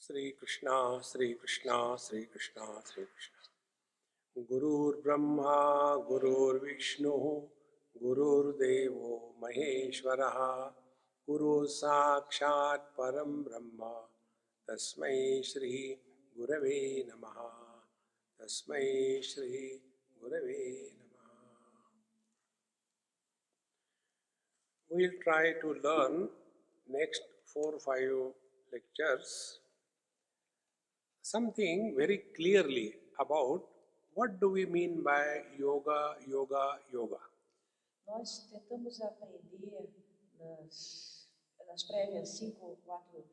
Sri Krishna, Sri Krishna, Sri Krishna, Sri Krishna. Gurur Brahma, Gurur Vishnu, Gurur Devo Maheshwaraha, Guru Sakshat Param Brahma, Tasmai Shri Gurave Namaha, Tasmai Shri Gurave Namaha. We'll try to learn next 4 or 5 lectures something very clearly about what do we mean by yoga, yoga, yoga. Nós tentamos aprender nas prévias 5 ou 4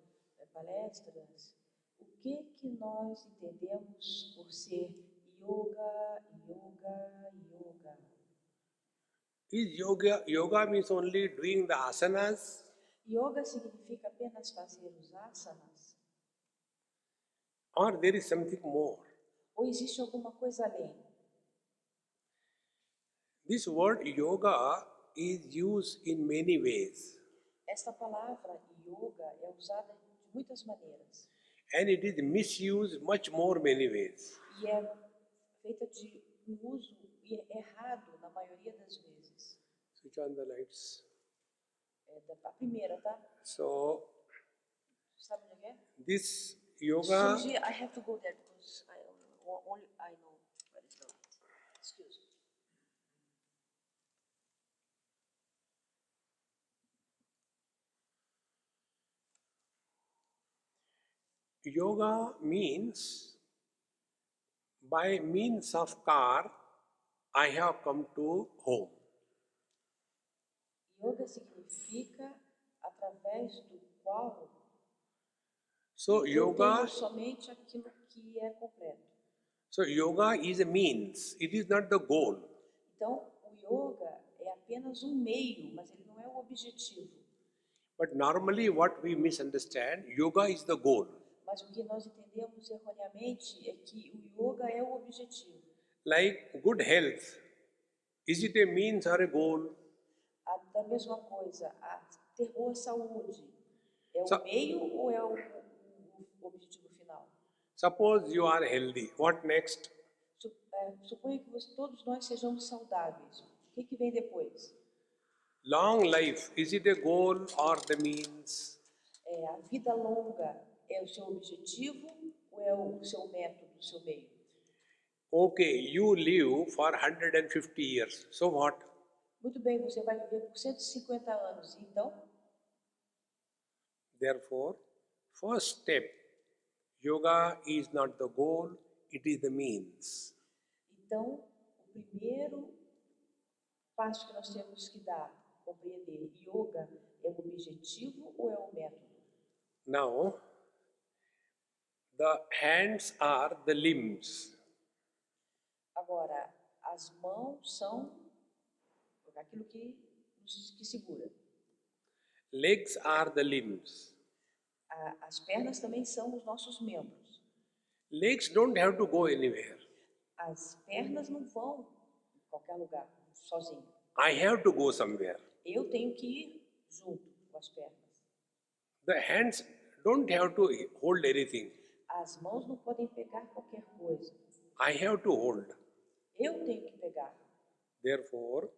palestras o que nós entendemos por ser yoga, yoga, yoga. Is yoga means only doing the asanas? Yoga significa apenas fazer os asanas? Or there is something more? Ou existe alguma coisa além? This word yoga is used in many ways. Esta palavra yoga é usada de muitas maneiras. And it is misused much more many ways. E é feita de uso errado na maioria das vezes. Switch on the lights. A primeira, tá? So, sabe onde é? this yoga... Suji, I have to go there because only I know where is the light. Excuse me. Yoga means, by means of car, I have come to home. Yoga significa através do qual So eu yoga, tenho somente aquilo que é completo. so yoga is a means, it is not the goal. Então, o yoga é apenas um meio, mas ele não é o objetivo. But normally what we misunderstand, yoga is the goal. Mas o que nós entendemos erroneamente é que o yoga é o objetivo. Like good health, is it a means or a goal? Da mesma coisa, ter boa saúde é So, o meio ou é o objetivo final? Suppose you are healthy, what next? Suponha que todos nós sejamos saudáveis. O que vem depois? Long life, is it a goal or the means? A vida longa é o seu objetivo ou é o seu método, o seu meio? Okay, you live for 150 years, so what? Muito bem, você vai viver por 150 anos, então? Therefore, first step, yoga is not the goal, it is the means. Então, o primeiro passo que nós temos que dar, compreender, yoga é o objetivo ou é o método? Now, the hands are the limbs. Agora, as mãos são aquilo que segura. Legs are the limbs. As pernas também são os nossos membros. Legs don't have to go anywhere. As pernas não vão em qualquer lugar, sozinho. I have to go somewhere. Eu tenho que ir junto com as pernas. The hands don't have to hold anything. As mãos não podem pegar qualquer coisa. I have to hold. Eu tenho que pegar. Therefore,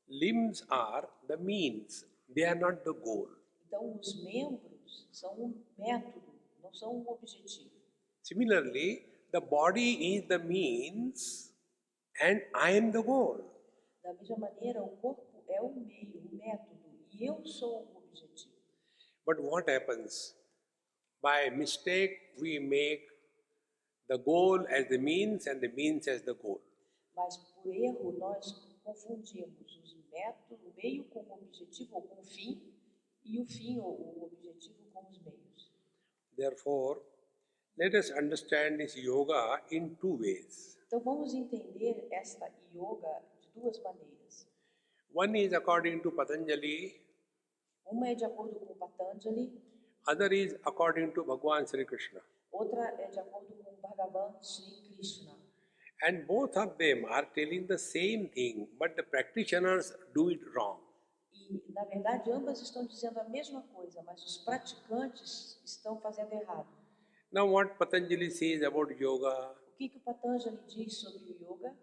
limbs are the means, they are not the goal. Então, os membros são um método, não são um objetivo. Similarly, the body is the means and I am the goal. Da mesma maneira, o corpo é o meio, o método, e eu sou o objetivo. But what happens? By mistake, we make the goal as the means and the means as the goal. Mas por erro nós confundimos os métodos, o meio com o objetivo ou com o fim, e o fim ou o objetivo com os meios. Therefore, let us understand this yoga in 2 ways. Então vamos entender esta yoga de 2 maneiras. One is according to Patanjali. Uma é de acordo com Patanjali. Other is according to Bhagavan Sri Krishna. Outra é de acordo com Bhagavan Sri Krishna. And both of them are telling the same thing, but the practitioners do it wrong. E, na verdade, ambas estão dizendo a mesma coisa, mas os praticantes estão fazendo errado. Now what Patanjali says about yoga? O que o Patanjali diz sobre o yoga?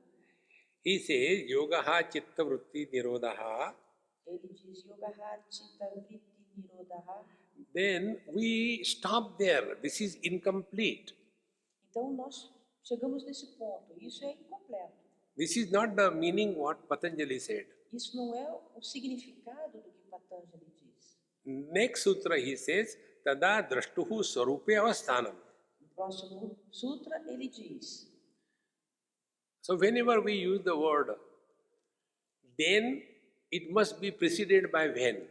He says, yogaha chitta vritti nirodha. Ele diz yoga chitta vritti nirodha. Then we stop there. This is incomplete. Então nós chegamos nesse ponto. Isso é incompleto. This is not the meaning what Patanjali said. Isso não é o significado do que Patanjali diz. Next sutra he says, tada drashtuhu swarupe avasthanam. No próximo sutra ele diz: So whenever we use the word, then it must be preceded by when.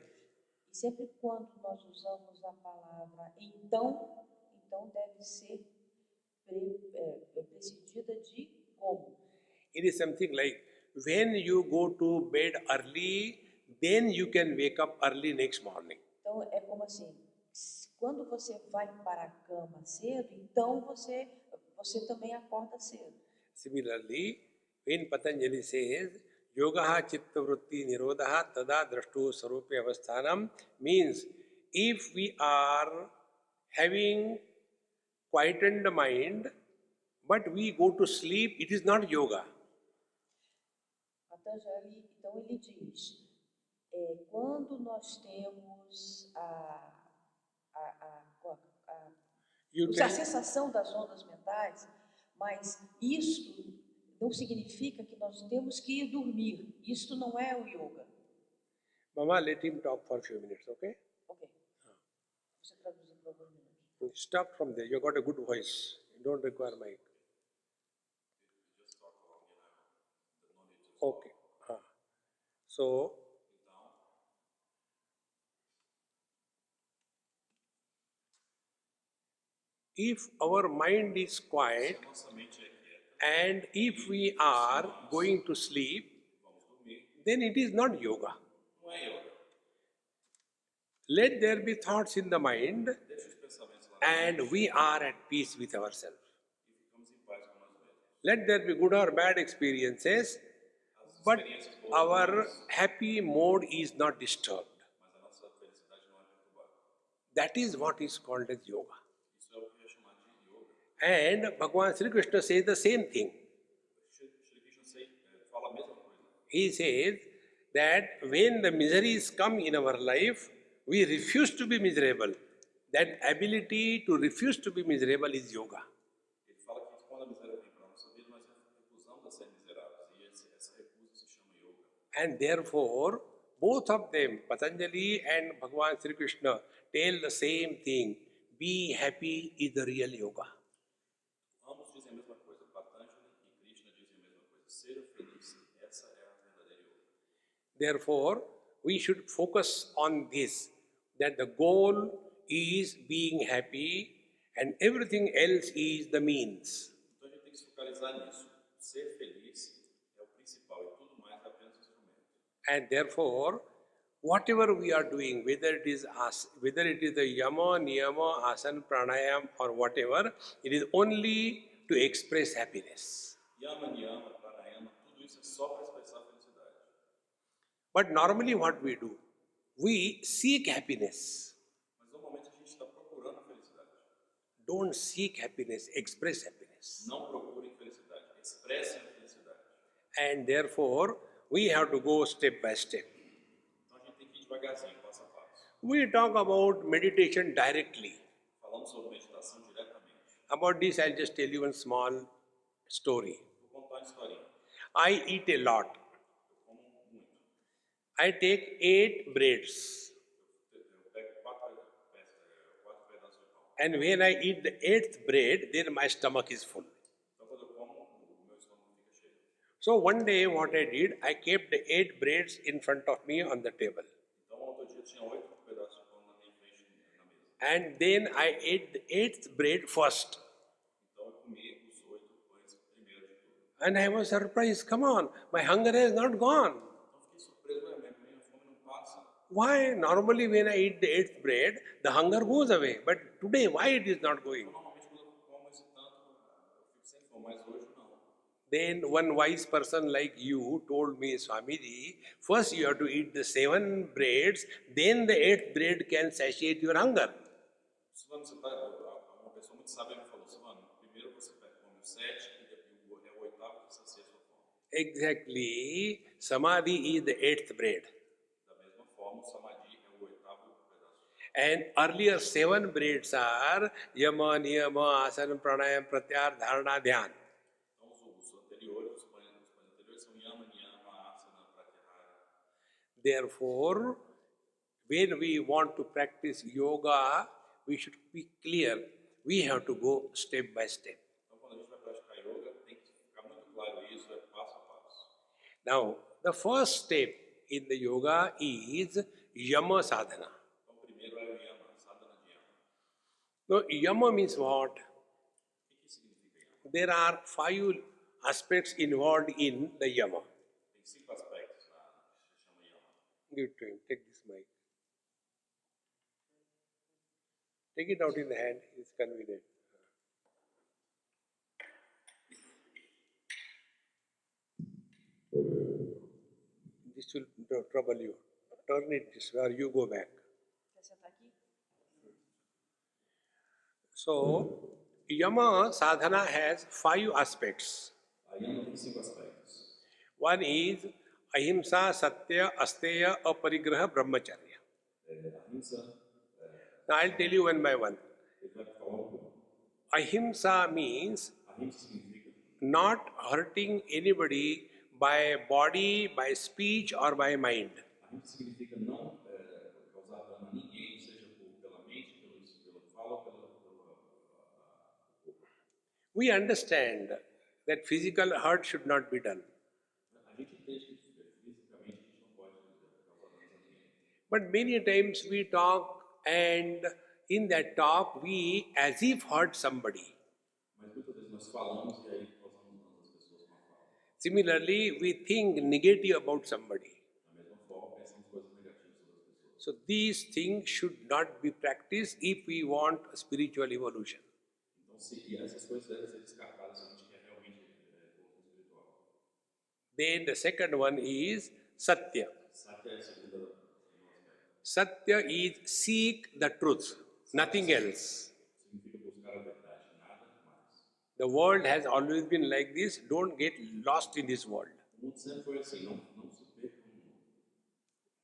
E sempre quando nós usamos a palavra então deve ser precedida de como. It is something like, when you go to bed early, then you can wake up early next morning. Então é como assim, quando você vai para a cama cedo, então você também acorda cedo. Similarly, when Patanjali says, yogaha chitta vritti nirodha tada drashtu sarupe avasthanam, means if we are having quietened mind, but we go to sleep, it is not yoga. Patanjali, então ele diz, quando nós temos a sensação das ondas mentais, mas isto não significa que nós temos que ir dormir. Isto não é o yoga. Mama, let him talk for a few minutes, okay? Ok. Você traduzir por alguns minutos. Stop from there. You got a good voice. You don't require mic. Okay. So, if our mind is quiet and if we are going to sleep, then it is not yoga. Let there be thoughts in the mind and we are at peace with ourselves. Let there be good or bad experiences, but our happy mode is not disturbed. That is what is called as yoga. And Bhagavan Sri Krishna says the same thing. He says that when the miseries come in our life, we refuse to be miserable. That ability to refuse to be miserable is yoga. And therefore, both of them, Patanjali and Bhagavan Sri Krishna, tell the same thing. Be happy is the real yoga. Ambos dizem a mesma coisa. Patanjali e Krishna dizem a mesma coisa. Seja feliz, essa é a verdadeira yoga. Therefore, we should focus on this, that the goal is being happy and everything else is the means. Então a gente tem que se focalizar nisso. Ser feliz é o principal e tudo mais é apenas instrumento. And therefore, whatever we are doing, whether it is the yama, niyama, asana, pranayam or whatever, it is only to express happiness. Yama, niyama, pranayama, tudo isso é só para expressar a felicidade. But normally what we do, we seek happiness. Mas normalmente a gente está procurando a felicidade. Don't seek happiness, express happiness. Não procurem felicidade, expressem a felicidade. And therefore, we have to go step by step. Então a gente tem que ir devagarzinho, passo a passo. We talk about meditation directly. Falando sobre meditação diretamente. About this, I'll just tell you one small story. Vou contar uma historinha. I eat a lot. Eu como muito. I take 8 breads. Eu pego 4 pedaços de pão. And when I eat the 8th bread, then my stomach is full. Então quando eu como, o meu estômago fica cheio. So one day what I did, I kept the 8 breads in front of me on the table. Então outro dia tinha 8 pedaços de pão na minha frente na mesa. And then I ate the 8th bread first. Então eu comi os 8 pães primeiro de tudo. And I was surprised, come on, my hunger has not gone. Então fiquei surpreso, minha fome não passa. Why? Normally when I eat the 8th bread, the hunger goes away. But today, why it is not going? Normalmente quando eu como esse tanto, eu fico sem fome, mas hoje não. Then one wise person like you told me, Swamiji, first you have to eat the 7 breads, then the 8th bread can satiate your hunger. Swami, você tá, uma pessoa muito sábio me falou, Swami, primeiro você come o 7 e é o oitavo que sacia sua fome. Exactly, Samadhi is the eighth bread. Da mesma forma, o Samadhi é o oitavo pedaço. And earlier 7 breads are Yama, Niyama, Asana, Pranayam, Pratyahara, Dharana, Dhyan. Então, os anteriores, os pães anteriores são Yama, Niyama, Asana, Pratyahara. Therefore, when we want to practice yoga, we should be clear. We have to go step by step. Então, quando a gente vai praticar yoga, tem que ficar muito claro isso, é passo a passo. Now, the first step in the yoga is Yama Sadhana. Então, primeiro é o Yama, Sadhana de Yama. Now, Yama means what? O que significa Yama? There are 5 aspects involved in the Yama. Tem 5 aspectos que se chama Yama. Give it to him. Take this mic. Take it out in the hand. It's convenient. This will trouble you. Turn it this way or you go back. Quer sentar aqui? So, Yama Sadhana has 5 aspects. A Yama tem 5 aspectos. One is Ahimsa, Satya, Asteya, Aparigraha, Brahmacharya. Ahimsa, Now I'll tell you one by one. ele vai falar um pouco. Ahimsa means Ahimsa significa not hurting anybody by body, by speech or by mind. ahimsa significa não causar dano a ninguém, seja pela mente, pela fala ou pela corpo. We understand that physical hurt should not be done. A gente entende que fisicamente a gente não pode causar danos a ninguém. But many times we talk and in that talk we as if hurt somebody. Mas muitas vezes nós falamos e aí causamos danos às pessoas com a fala. Similarly, we think negative about somebody. Da mesma forma, pensamos coisas negativas sobre as pessoas. So these things should not be practiced if we want a spiritual evolution. Então, se essas coisas devem ser descartadas se a gente quer realmente evolução espiritual. Then the second one is Satya. Satya é a segunda aspecto. Satya is seek the truth, nothing else. Significa buscar a verdade, nada mais. The world has always been like this. Don't get lost in this world. O mundo sempre foi assim, não se perca no mundo.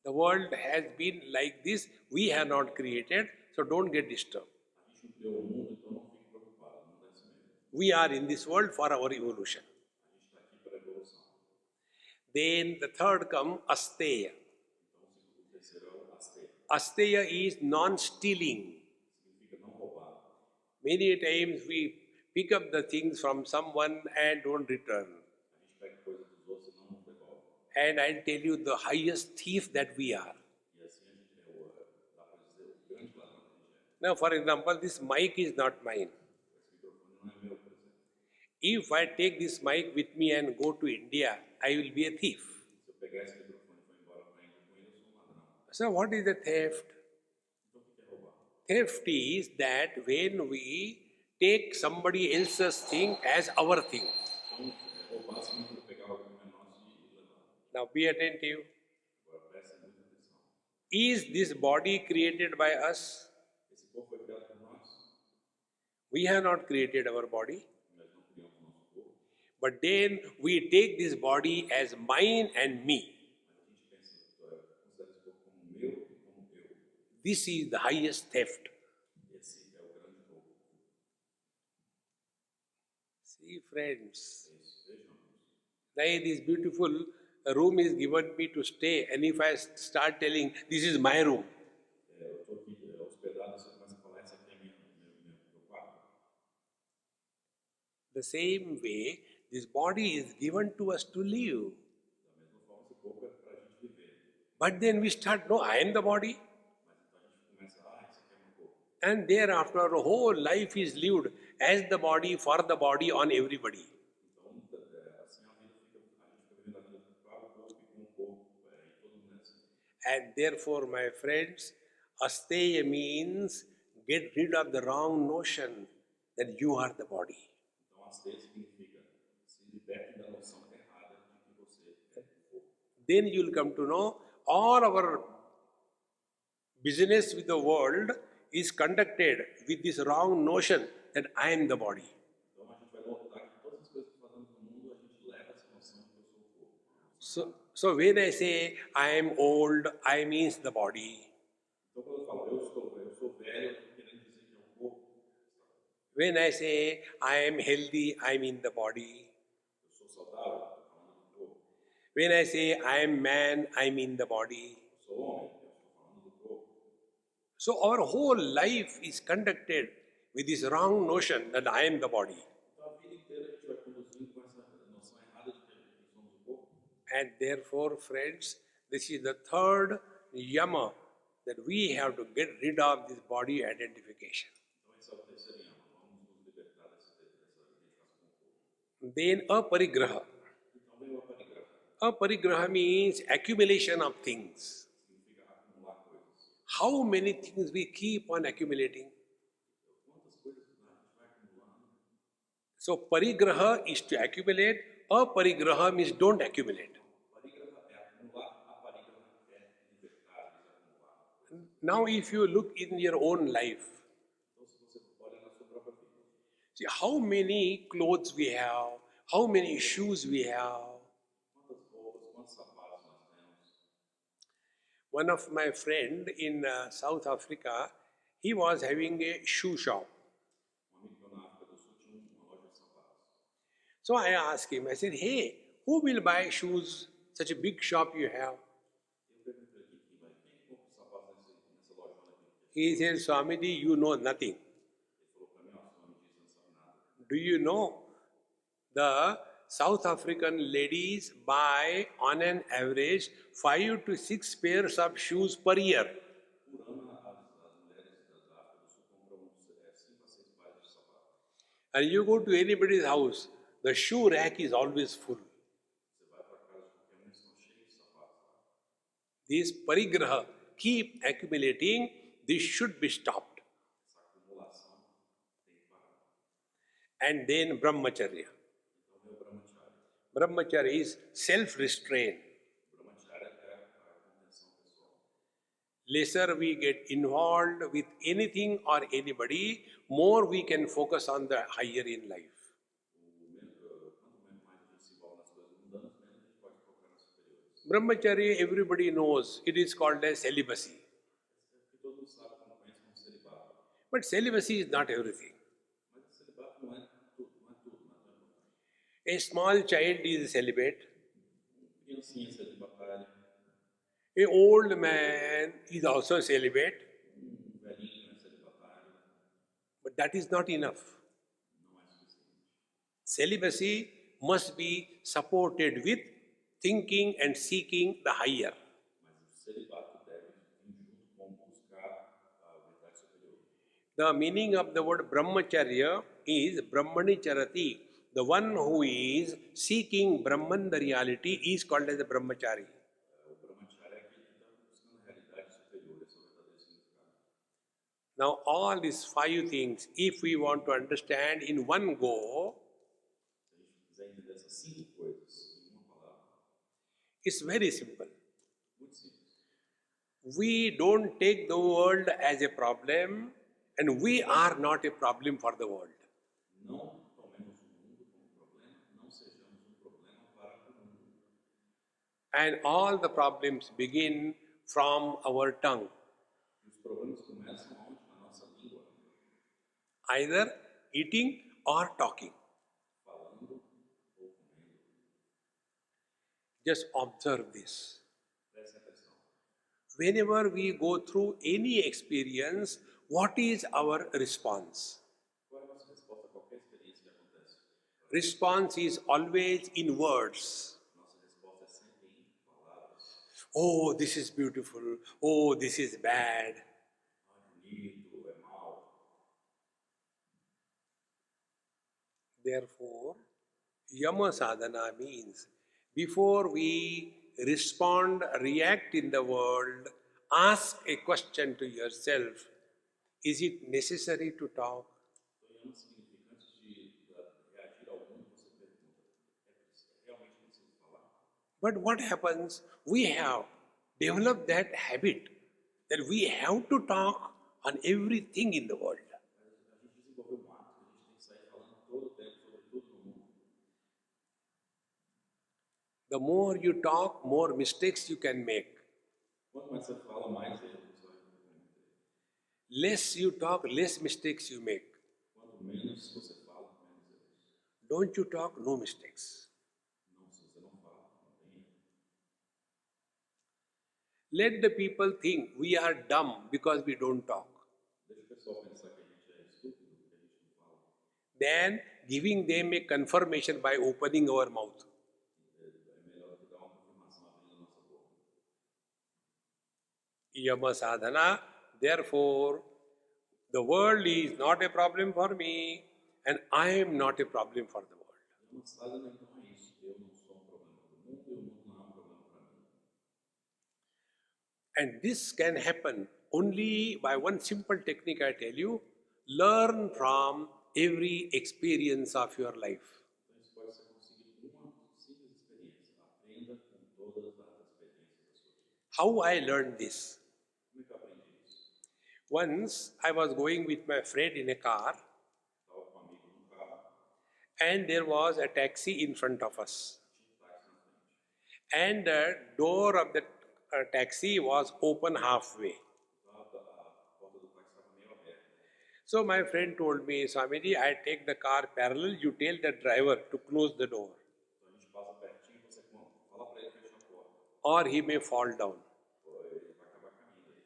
The world has been like this. We have not created, so don't get disturbed. A gente não criou o mundo, então não fique preocupado, o mundo é assim mesmo. We are in this world for our evolution. A gente está aqui para a evolução. Then the third come Asteya. Então, o terceiro é o asteia. Asteya is non-stealing. Significa não roubar. Many times we pick up the things from someone and don't return. A gente pega coisas dos outros e não devolve. And I'll tell you the highest thief that we are. E assim a gente dá para dizer, o grande ladrão que a gente é. Now, for example, this mic is not mine. Esse microfone não é meu, por exemplo. If I take this mic with me and go to India, I will be a thief. Se eu pegar esse microfone e for embora para a Índia com ele, eu sou um ladrão. So, what is the theft? Então, o que é roubar? Theft is that when we take somebody else's thing as our thing. Então, roubar significa pegar algo que não é nosso e levar. Now, be attentive. Agora, preste muita atenção. Is this body created by us? Esse corpo foi criado por nós. We have not created our body. Nós não criamos o nosso corpo. But then we take this body as mine and me. Mas a gente pensa, considera esse corpo como meu e como eu. This is the highest theft. Esse é o grande roubo. See, friends, É isso, vejamos. now this beautiful room is given me to stay, and if I start telling, this is my room, Eu estou aqui hospedado e você começa a falar, esse aqui é meu quarto. the same way, this body is given to us to live. Da mesma forma, esse corpo é para a gente viver. But then we start, no, I am the body. Mas então a gente começa, esse aqui é meu corpo. And thereafter, a whole life is lived as the body, for the body, on everybody. Então, assim a gente fica vivendo a vida para o corpo e com o corpo e todo mundo nessa. And therefore, my friends, asteya means get rid of the wrong notion that you are the body. Então, asteia significa se liberte da noção errada de que você é o corpo. Then you will come to know all our business with the world is conducted with this wrong notion that I am the body. Então a gente vai notar que todas as coisas que fazemos no mundo, a gente leva essa noção de que eu sou o corpo. So when I say I am old, I means the body. Então quando eu falo eu sou velho, eu estou querendo dizer que é o corpo. When I say I am healthy, I mean the body. Eu sou saudável, estou falando do corpo. When I say I am man, I mean the body. Eu sou homem, eu estou falando do corpo. So our whole life is conducted with this wrong notion that I am the body. Então a vida inteira a gente vai conduzindo com essa noção errada de que somos o corpo. And therefore, friends, this is the third yama that we have to get rid of this body identification. Então esse é o terceiro yama. Vamos nos libertar dessa identificação com o corpo. Then aparigraha. Então vem o aparigraha. Aparigraha means accumulation of things. Significa acumular coisas. How many things we keep on accumulating? Quantas coisas a gente vai acumulando? So parigraha is to accumulate. Aparigraha means don't accumulate. Aparigraha é acumular, aparigraha é libertar, desacumular. Now if you look in your own life, Então se você olha na sua própria vida, see how many clothes we have, how many shoes we have. quantas roupas, quantos sapatos nós temos? One of my friend in South Africa, he was having a shoe shop. Amigo meu na África do Sul tinha uma loja de sapatos. So I asked him, I said, hey, who will buy shoes? Such a big shop you have. Eu perguntei aqui, quem compra os sapatos nessa lojona aqui? He said, Swamiji, you know nothing. Ele falou para mim, ó, Swami diz, não sabe nada. Do you know the South African ladies buy on an average 5 to 6 pairs of shoes per year. Por ano, as mulheres da África do Sul compram 5 a 6 pares de sapatos. And you go to anybody's house, the shoe rack is always full. Você vai para casa de qualquer um, estão cheios de sapatos lá. These parigraha keep accumulating, this should be stopped. Essa acumulação tem que parar. And then brahmacharya. Então vem o brahmacharya. Brahmacharya is self-restraint. O brahmacharya é a contenção pessoal. Lesser we get involved with anything or anybody, more we can focus on the higher in life. Quanto mais a gente se envolve nas coisas mundanas, menos a gente pode focar nas superiores. Brahmacharya, everybody knows, it is called as celibacy. Porque todo mundo sabe como conhece como celibato. But celibacy is not everything. Mas o celibato não é tudo, não é tudo, não é tão importante. A small child is celibate. Criancinha celibatária, A old man is also celibate. velhinho é celibatário, But that is not enough. não é suficiente. Celibacy must be supported with thinking and seeking the higher. Mas o celibato deve vir junto com buscar a verdade superior. The meaning of the word brahmacharya is brahmani charati. The one who is seeking Brahman, the reality, is called as a brahmachari. O brahmacharya é aquele que está buscando a realidade superior, esse é o verdadeiro significado. Now, all these 5 things, if we want to understand in one go, Se a gente quiser entender essas 5 coisas em uma palavra, it's very simple. muito simples. We don't take the world as a problem, and we are not a problem for the world. Não tomemos o mundo como problema, não sejamos um problema para o mundo. And all the problems begin from our tongue, E os problemas começam onde? Na nossa língua, either eating or talking. falando ou comendo. Just observe this. Preste atenção. Whenever we go through any experience, what is our response? Qual é a nossa resposta a qualquer experiência que acontece? Response is always in words. Nossa resposta é sempre em palavras. Oh, this is beautiful. Oh, this is bad. Bonito, é mal. Therefore, Yama Sadhana means before we respond, react in the world, ask a question to yourself. Is it necessary to talk? Então, Yama significa, antes de reagir ao mundo, você pergunta, é realmente preciso falar? But what happens? We have developed that habit that we have to talk on everything in the world. A gente desenvolveu um hábito The more you talk, more mistakes you can make. Quanto mais você fala, mais erro você vai cometer. Less you talk, less mistakes you make. Quanto menos você fala, menos erros. Don't you talk, no mistakes. Não, se você não fala, não tem erro. Let the people think we are dumb because we don't talk. Deixa o pessoal pensar que a gente é estúpido, porque a gente não fala. Then giving them a confirmation by opening our mouth. É melhor do que dar uma confirmação abrindo a nossa boca. Yama Sadhana, therefore, the world is not a problem for me and I am not a problem for the world. Yama Sadhana, então é isso. Eu não sou um problema para o mundo e o mundo não é um problema para mim. And this can happen only by one simple technique I tell you, learn from every experience of your life. Então isso pode ser conseguido com uma simples experiência. Aprenda com todas as experiências da sua vida. How I learned this? Como é que eu aprendi isso? Once I was going with my friend in a car Estava com um amigo no carro, and there was a taxi in front of us. tinha táxi na frente. And the door of the taxi was open halfway. A porta do táxi estava meio aberta. So my friend told me, Swamiji, I take the car parallel, you tell the driver to close the door Então a gente passa pertinho e você fala para ele fechar a porta. or he may fall down. Ou ele vai acabar caindo aí.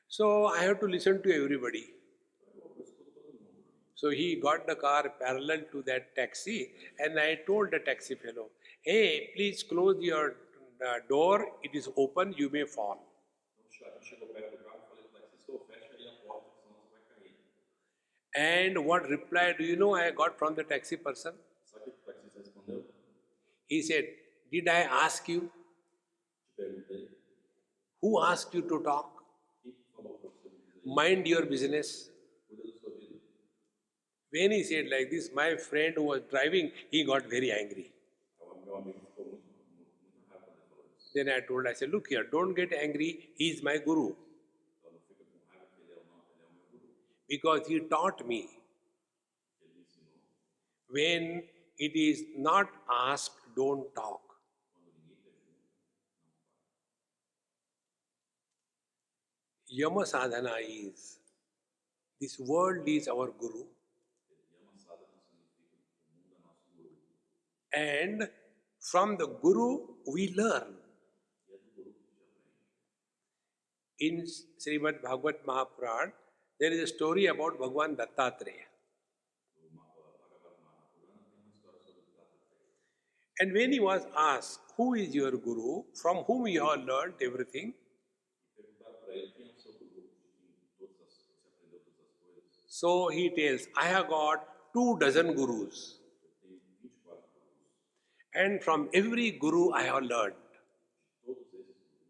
So I have to listen to everybody. Então eu escuto todo mundo. So he got the car parallel to that taxi and I told the taxi fellow, hey, please close your door, it is open, you may fall. Então a gente chegou perto do carro e falei para o taxista, fecha aí a porta, senão você vai cair. And what reply do you know I got from the taxi person? Sabe o que o taxista respondeu? He said, did I ask you? Te perguntei, Who asked you to talk? quem falou para você me dizer isso? Mind your business. Cuida da sua vida. When he said like this, my friend who was driving, he got very angry. Então, meu amigo ficou muito rápido quando ele falou isso. Then I said, look here, don't get angry, he is my guru. Então não fica com raiva que ele é o meu guru. Because he taught me, Ele me ensinou. when it is not asked, don't talk. Quando ninguém pergunta, não fala. Yama Sadhana is, this world is our guru. Yama Sadhana significa o mundo é nosso guru. And from the guru, we learn. E é do guru que a gente aprende. In Srimad Bhagavad Mahapuran, there is a story about Bhagwan Dattatreya. O Bhagavad Purana tem uma história sobre o Dattatreya. And when he was asked, who is your guru, from whom you have learned everything? E perguntaram para ele quem é o seu guru, de quem você aprendeu todas as coisas. So he tells, I have got 24 gurus. Eu tenho 24 gurus. And from every guru I have learned. De todos esses gurus eu aprendi.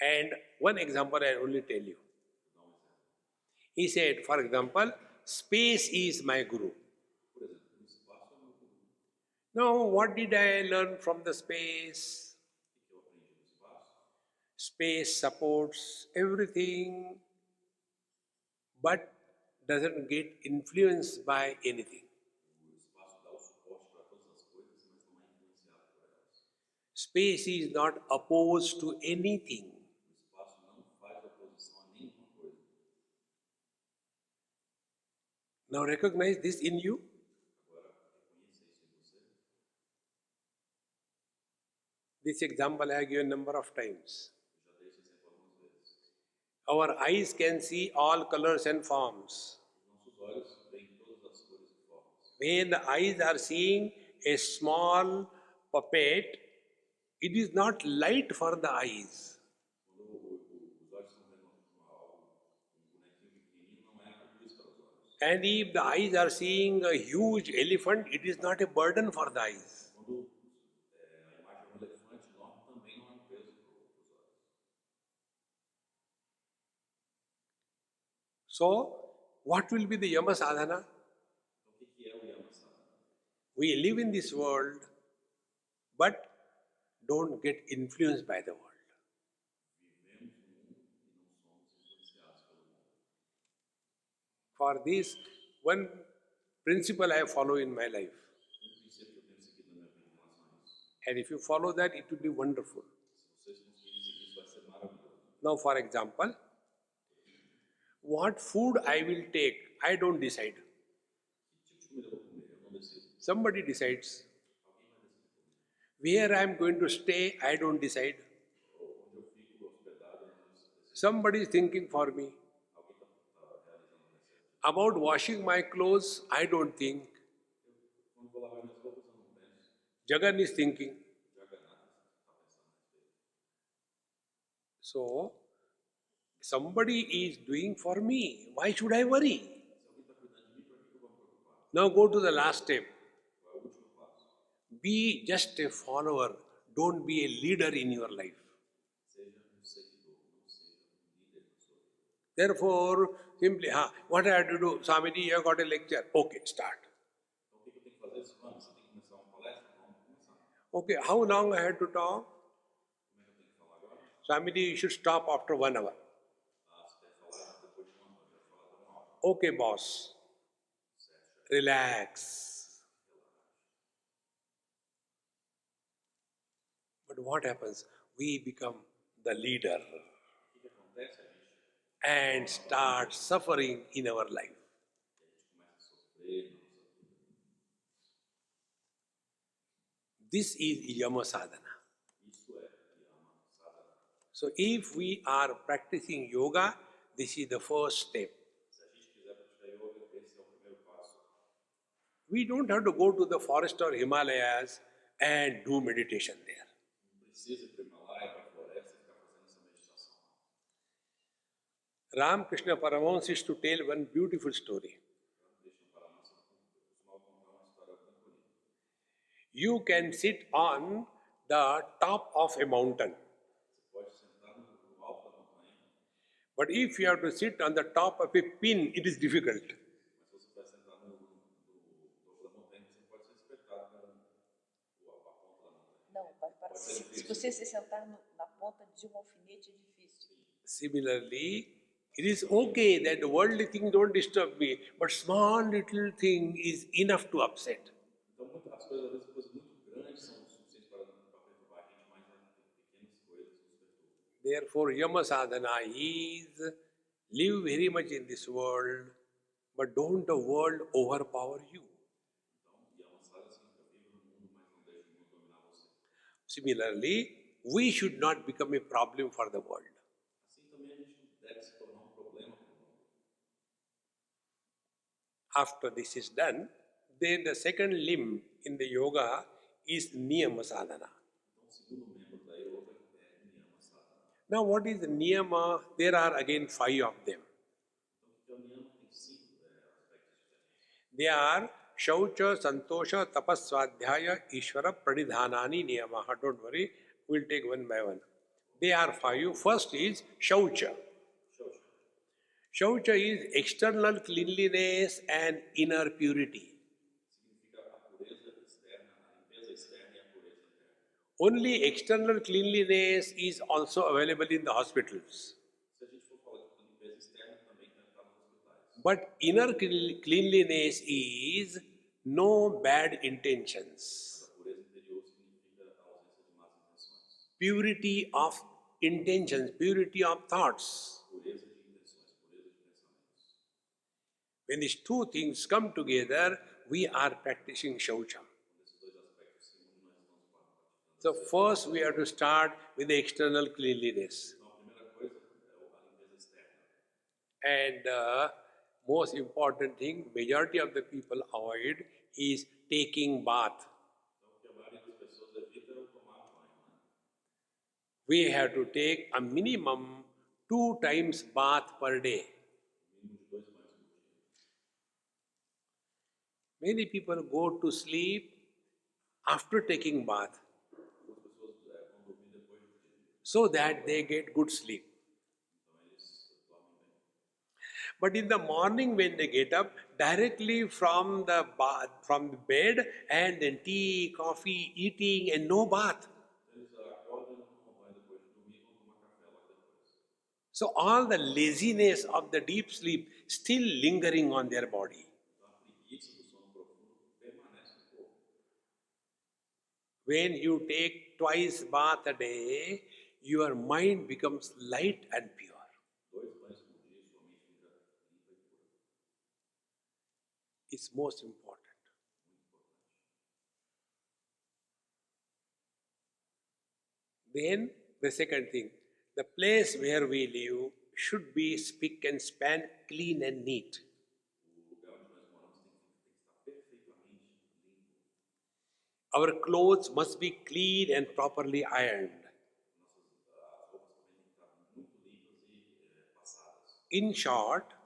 And one example I only tell you. Vou dar um exemplo. He said, for example, space is my guru. Por exemplo, o espaço é meu guru. Now, what did I learn from the space? O que eu aprendi no espaço? Space supports everything, but doesn't get influenced by anything. O espaço dá o suporte para todas as coisas, mas não é influenciado por elas. Space is not opposed to anything. O espaço não faz oposição a nenhuma coisa. Now recognize this in you. Agora, reconheça isso em você. This example I have given number of times. Eu já dei esse exemplo algumas vezes. Our eyes can see all colors and forms. Os nossos olhos veem todas as cores e formas. When the eyes are seeing a small puppet, it is not light for the eyes. Quando os olhos estão vendo algo, bonequinho pequenininho, não é luz para os olhos. And if the eyes are seeing a huge elephant, it is not a burden for the eyes. Quando a imagem de um elefante enorme também não é um peso para os olhos. So, what will be the Yama Sadhana? Então, o que é o Yama Sadhana? We live in this world, but don't get influenced by the world. Vivemos no mundo e não somos influenciados pelo mundo. For this, one principle I follow in my life. Um princípio que eu tenho seguido na minha vida em relação a isso. And if you follow that, it will be wonderful. Se vocês conseguirem seguir isso, vai ser maravilhoso. Now, for example, what food I will take, I don't decide. Que tipo de comida eu vou comer? Eu não decido. Somebody decides. Alguém vai decidir por mim. Where I am going to stay, I don't decide. Ou onde eu fico hospedado, eu não decido. Somebody is thinking for me. Alguém está realizando a necessidade. About washing my clothes, I don't think. Quando vou lavar minhas roupas, eu não penso. Jagan is thinking. Jagannatha está pensando a respeito. So, somebody is doing for me. Why should I worry? Se alguém está cuidando de mim, para que eu vou me preocupar? Now go to the last step. Qual é o último passo? Be just a follower. Don't be a leader in your life. Seja seguidor, não seja líder da sua vida. Therefore, simply, what I have to do? Swamiji, you have got a lecture. Okay, start. Então, o que eu tenho que fazer? Swami, você tem que começar uma palestra? Vamos começar. Okay, how long I have to talk? Como é que eu tenho que falar agora? Swamiji, you should stop after 1 hour. Você deve falar depois de uma hora. Eu vou falar até uma hora. Okay, boss. Certo, Relax. But what happens? We become the leader O que acontece? and start suffering in our life. A gente começa a sofrer na nossa vida. This is Yama Sadhana. Isso é Yama Sadhana. So if we are practicing yoga, this is the first step. Se a gente quiser praticar yoga, esse é o primeiro passo. We don't have to go to the forest or Himalayas and do meditation there. Não precisa ir para o Himalaia, para a floresta e ficar fazendo essa meditação. Ramakrishna Paramahansa used to tell one beautiful story. Krishna Paramahansa costumava contar uma história muito bonita. You can sit on the top of a mountain, Você pode sentar no alto da montanha, but if you have to sit on the top of a pin, it is difficult. mas se você vai sentar no topo da montanha, você pode ser espetado pela a ponta da montanha. Não, se você se sentar na ponta de um alfinete é difícil. Similarly, it is okay that the worldly thing don't disturb me, but small little thing is enough to upset. Então, as coisas, às vezes, coisas muito grandes são o suficiente para perturbar a gente, mas pequenas coisas nos perturbam. Therefore, Yama Sadhana is live very much in this world, but don't the world overpower you. Então, Yama Sadhana significa viva no mundo, mas não deixe o mundo dominar você. Similarly, we should not become a problem for the world. Assim também a gente não deve se tornar um problema para o mundo. After this is done, then the second limb in the yoga is Niyama Sadhana. Então, o segundo membro da yoga é Yama Sadhana. Now, what is Niyama? There are again 5 of them. Então, o Yama tem 5 aspectos diferentes. They are Shaucha, Santosha, Tapas, Swadhyaya, Ishvara, Pranidhanani, Niyamaha. Don't worry, we'll take one by one. They are 5. First is Shaucha. Shaucha is external cleanliness and inner purity. Significa a pureza externa, a limpeza externa e a pureza interna. Only external cleanliness is also available in the hospitals. Se a gente for falar de limpeza externa, também está nos hospitais. But inner cleanliness is no bad intentions. A pureza interior significa a ausência de más intenções. Purity of intentions, purity of thoughts. Pureza de intenções, pureza de pensamentos. When these 2 things come together, we are practicing Shaucha. Quando esses dois aspectos se unem, nós estamos praticando. So first we have to start with the external cleanliness. Então, a primeira coisa é a limpeza externa. And most important thing, majority of the people avoid is taking bath. Então, o que a maioria das pessoas evita é o tomar banho, né? We have to take a minimum 2 times bath per day. O mínimo de 2 banhos por dia. Many people go to sleep after taking bath Algumas pessoas vão dormir depois de dia. so that they get good sleep. Então, eles dormem bem. But in the morning when they get up, directly from the bath, from the bed, and then tea, coffee, eating, and no bath. Eles acordam e não tomam banho depois de dormir, vão tomar café logo depois. So all the laziness of the deep sleep still lingering on their body. Então, a preguiça do sono profundo permanece no corpo. When you take twice bath a day, your mind becomes light and pure. Dois banhos por dia, sua mente fica limpa e pura. It's most important. Then the second thing, the place where we live should be spick and span, clean and neat. O lugar onde nós moramos tem que estar perfeitamente limpo. Our clothes must be clean and properly ironed. As roupas também têm que estar muito limpas e passadas. In short,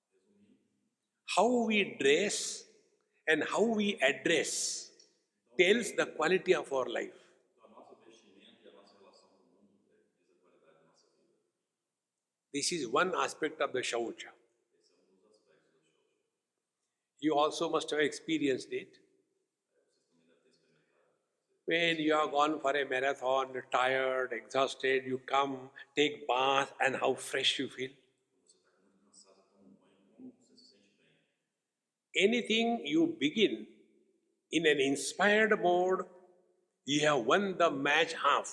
Resumindo, how we dress and how we address tells the quality of our life. então, a nossa vestimenta e a nossa relação com o mundo diz a qualidade da nossa vida. This is one aspect of the Shaucha. Esse é um dos aspectos da Shaucha. You also must have experienced it. Vocês também devem ter experimentado. When you are gone for a marathon, tired, exhausted, you come, take bath, and how fresh you feel. Quando você está muito cansado, toma um banho, como você se sente bem. Anything you begin in an inspired mode, you have won the match half.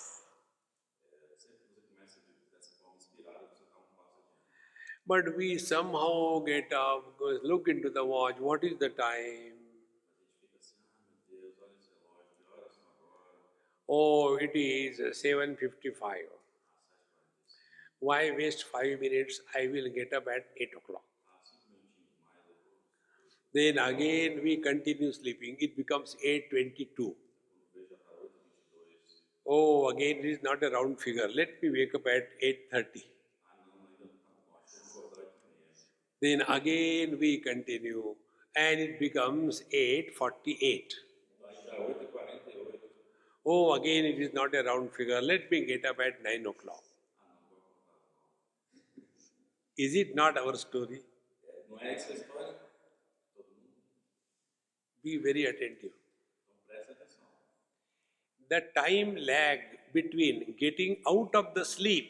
Sempre que você começa dessa forma inspirada, você está um passo adiante. But we somehow get up, look into the watch, what is the time? A gente fica assim, ah, meu Deus, olha esse relógio, que horas são agora? Oh, it is 7:55. Why waste 5 minutes? I will get up at 8 o'clock. Ah, 5 minutinhos mais, eu vou. Then again we continue sleeping. It becomes 8:22. Quando vejo já está 8h22. Oh, again it is not a round figure. Let me wake up at 8:30. Ah, não, ainda não está bom, acho que eu vou acordar 8h30. Then again we continue and it becomes 8:48. Aí já é 8h48. Oh, again it is not a round figure. Let me get up at 9 o'clock. Ah, não, vou acordar. Is it not our story? Não é essa a história? Todo mundo. Be very attentive. Então preste atenção. The time lag between getting out of the sleep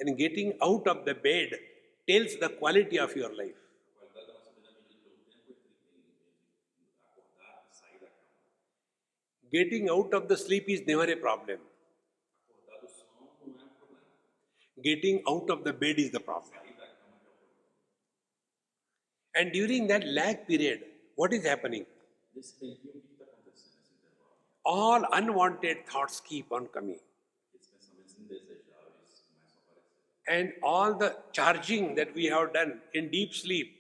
and getting out of the bed tells the quality of your life. A qualidade da nossa vida é medida pelo tempo entre acordar e sair da cama. Getting out of the sleep is never a problem. Acordar do sono não é um problema. Getting out of the bed is the problem. Sair da cama que é o problema. And during that lag period, what is happening? Nesse tempinho, o que está acontecendo nesse intervalo? All unwanted thoughts keep on coming. Esses pensamentos indesejáveis começam a aparecer. And all the charging that we have done in deep sleep,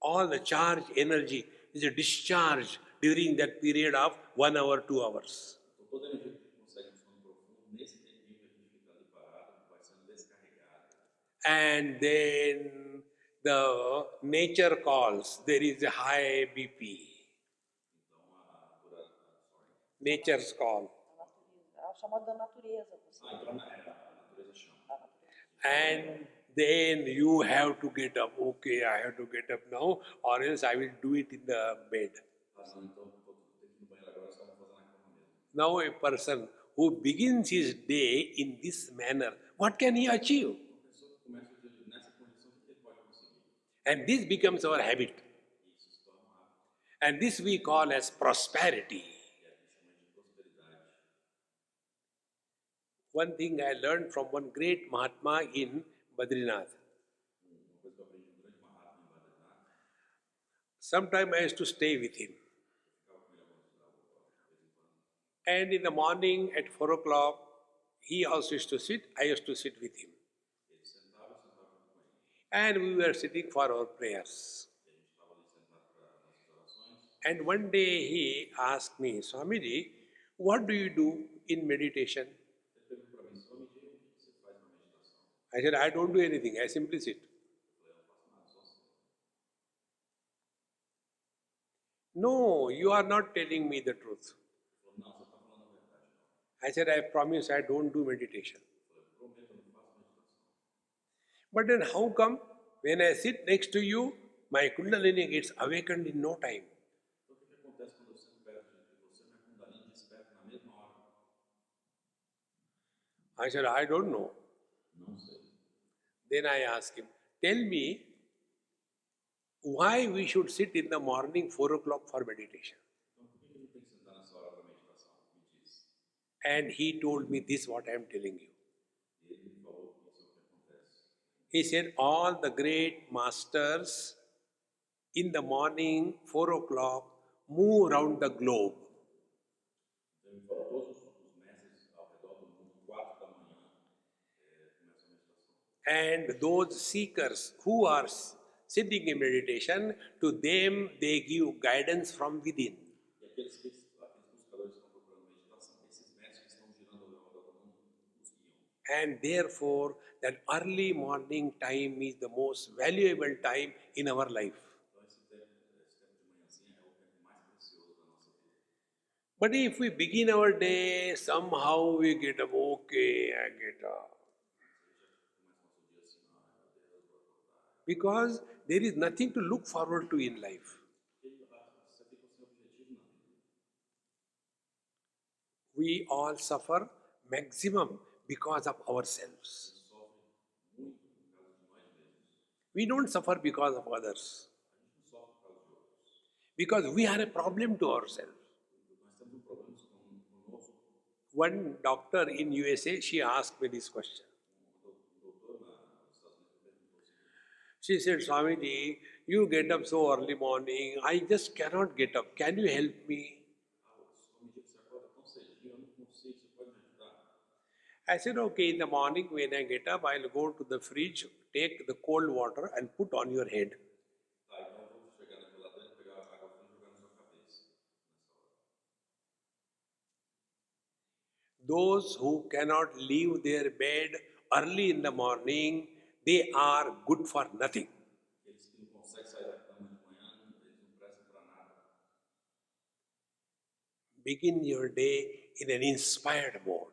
all the charged energy is discharged during that period of 1 hour, 2 hours. Então, toda a energia que a gente consegue no sono profundo, nesse tempinho que a gente fica ali parado, vai sendo descarregada. And then the nature calls, there is a high BP. Então, Nature's call. A natureza, é o chamado da natureza. Você, então a natureza chama. a natureza. And then you have to get up. Okay, I have to get up now, or else I will do it in the bed. Ah, não, então vou ter que ir no banheiro agora, só vou fazer na cama mesmo. Now, a person who begins his day in this manner, what can he achieve? Uma pessoa que começa o dia nessa condição, o que ele pode conseguir? And this becomes our habit. Isso se torna um hábito. And this we call as prosperity. E a gente chama de prosperidade. One thing I learned from one great Mahatma in Badrinath. Uma coisa que eu aprendi com o grande Mahatma em Badrinath, Sometime I used to stay with him. ficava com ele alguns de vez em quando. And in the morning at 4 o'clock, he also used to sit, I used to sit with him. Ele sentava, eu sentava junto com ele. And we were sitting for our prayers. E a gente estava ali sentado para as nossas orações. And one day he asked me, Swamiji, what do you do in meditation? Ele perguntou para mim, Swami, o que você faz na meditação? I said, I don't do anything, I simply sit. Eu falei, eu não faço nada, só sento. No, you are not telling me the truth. Ele falou, não, você está falando a verdade, não. I said, I promise I don't do meditation. Eu falei, prometo, eu não faço meditação. But then how come when I sit next to you, my Kundalini gets awakened in no time? Então, o que acontece quando eu sento perto de você? Minha Kundalini desperta na mesma hora. I said, I don't know. Não sei. Then I asked him, tell me why we should sit in the morning 4 o'clock for meditation. Então, por que a gente tem que sentar nessa hora para meditação? Me diz. And he told me this what I am telling you. E ele me falou que isso é o que acontece. He said all the great masters in the morning, 4 o'clock, move around the globe. Então ele me falou todos os mestres ao redor do mundo, 4 da manhã, começa a meditação. And those seekers who are sitting in meditation, to them they give guidance from within. E aqueles buscadores que estão procurando meditação, esses mestres que estão girando ao redor do mundo, os guiam. And therefore, that early morning time is the most valuable time in our life. Então esse tempo de manhãzinha é o tempo mais precioso da nossa vida. But if we begin our day, somehow we get up, okay, I get up. Because there is nothing to look forward to in life. We all suffer maximum because of ourselves. We don't suffer because of others. Because we are a problem to ourselves. One doctor in USA, she asked me this question. She said, Swamiji, you get up so early morning, I just cannot get up. Can you help me? I said, okay, in the morning when I get up, I'll go to the fridge, take the cold water and put on your head. Those who cannot leave their bed early in the morning, they are good for nothing. Begin your day in an inspired mode.